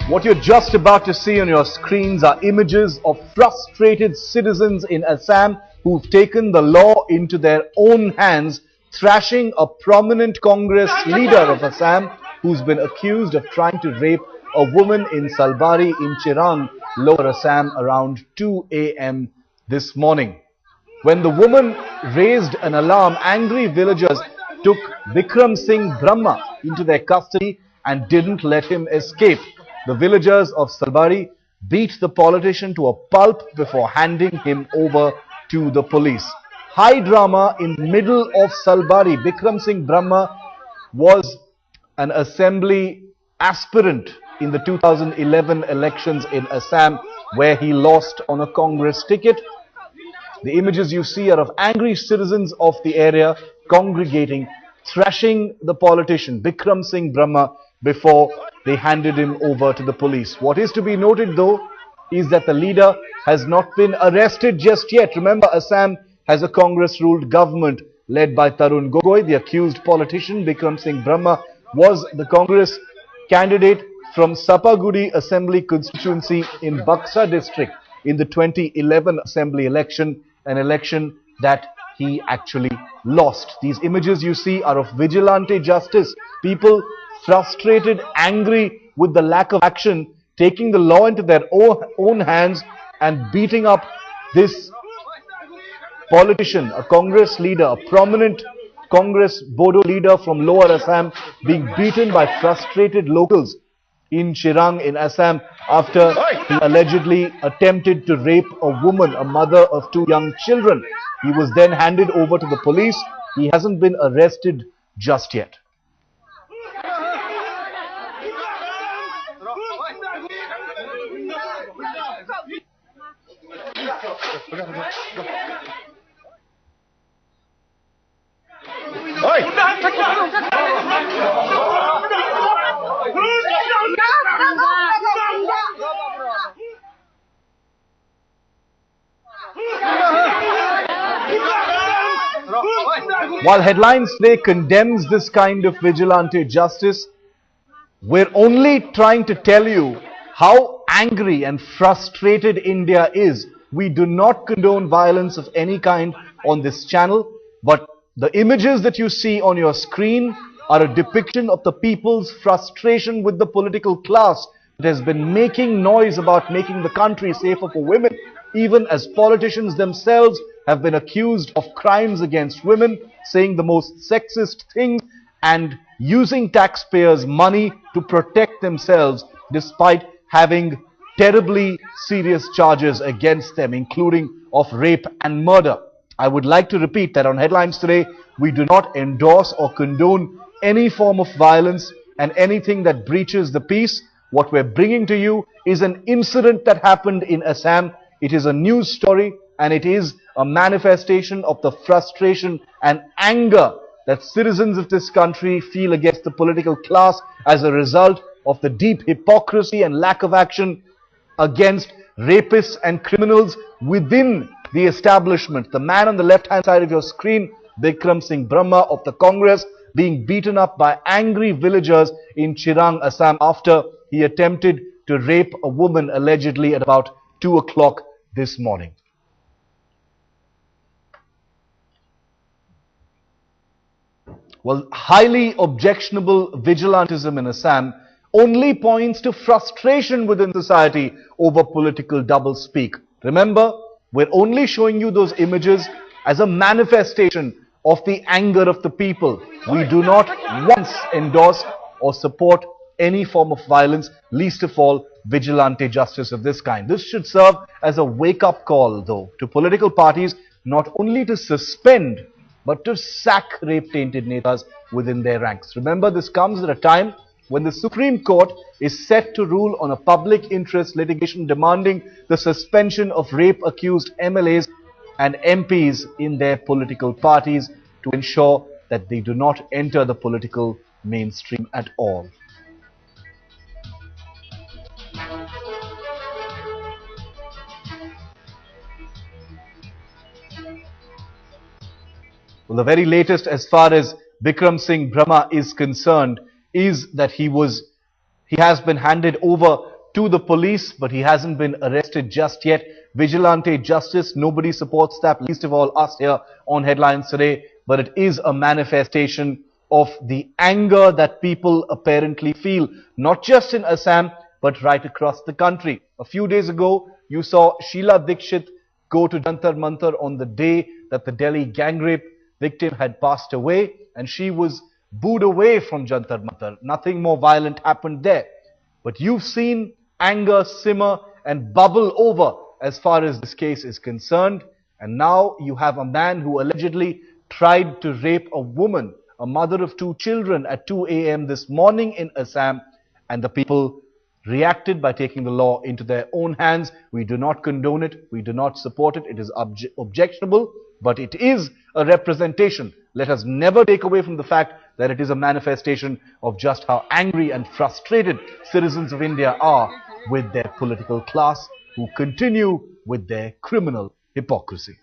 What you're just about to see on your screens are images of frustrated citizens in Assam who've taken the law into their own hands, thrashing a prominent Congress leader of Assam who's been accused of trying to rape a woman in Salbari in Chirang, Lower Assam, around 2 a.m. this morning. When the woman raised an alarm, angry villagers took Bikram Singh Brahma into their custody and didn't let him escape. The villagers of Salbari beat the politician to a pulp before handing him over to the police. High drama in middle of Salbari. Bikram Singh Brahma was an assembly aspirant in the 2011 elections in Assam, where he lost on a Congress ticket. The images you see are of angry citizens of the area congregating, thrashing the politician Bikram Singh Brahma before they handed him over to the police. What is to be noted though is that the leader has not been arrested just yet. Remember, Assam has a Congress-ruled government led by Tarun Gogoi. The accused politician Bikram Singh Brahma was the Congress candidate from Sapagudi Assembly constituency in Buxa district in the 2011 Assembly election, an election that he actually lost. These images you see are of vigilante justice, people frustrated, angry with the lack of action, taking the law into their own hands and beating up this politician, a Congress leader, a prominent Congress Bodo leader from Lower Assam, being beaten by frustrated locals in Chirang in Assam after he allegedly attempted to rape a woman, a mother of 2 young children. He was then handed over to the police. He hasn't been arrested just yet. While headlines today condemns this kind of vigilante justice, we're only trying to tell you how angry and frustrated India is. We do not condone violence of any kind on this channel, but the images that you see on your screen are a depiction of the people's frustration with the political class that has been making noise about making the country safer for women, even as politicians themselves have been accused of crimes against women, saying the most sexist things and using taxpayers' money to protect themselves despite having terribly serious charges against them, including of rape and murder. I would like to repeat that on Headlines Today, we do not endorse or condone any form of violence and anything that breaches the peace. What we're bringing to you is an incident that happened in Assam. It is a news story and it is a manifestation of the frustration and anger that citizens of this country feel against the political class as a result of the deep hypocrisy and lack of action against rapists and criminals within the establishment. The man on the left-hand side of your screen, Bikram Singh Brahma of the Congress, being beaten up by angry villagers in Chirang, Assam, after he attempted to rape a woman allegedly at about 2 o'clock this morning. Well, highly objectionable vigilantism in Assam only points to frustration within society over political doublespeak. Remember, we're only showing you those images as a manifestation of the anger of the people. We do not once endorse or support any form of violence, least of all vigilante justice of this kind. This should serve as a wake-up call, though, to political parties not only to suspend but to sack rape-tainted netas within their ranks. Remember, this comes at a time when the Supreme Court is set to rule on a public interest litigation demanding the suspension of rape-accused MLAs and MPs in their political parties to ensure that they do not enter the political mainstream at all. Well, the very latest as far as Bikram Singh Brahma is concerned is that he has been handed over to the police, but he hasn't been arrested just yet. Vigilante justice, nobody supports that, least of all us here on Headlines Today. But it is a manifestation of the anger that people apparently feel, not just in Assam, but right across the country. A few days ago, you saw Sheila Dikshit go to Jantar Mantar on the day that the Delhi gang rape victim had passed away, and she was booed away from Jantar Mantar. Nothing more violent happened there. But you've seen anger simmer and bubble over as far as this case is concerned. And now you have a man who allegedly tried to rape a woman, a mother of 2 children, at 2 a.m. this morning in Assam, and the people reacted by taking the law into their own hands. We do not condone it. We do not support it. It is objectionable, but it is a representation. Let us never take away from the fact that it is a manifestation of just how angry and frustrated citizens of India are with their political class, who continue with their criminal hypocrisy.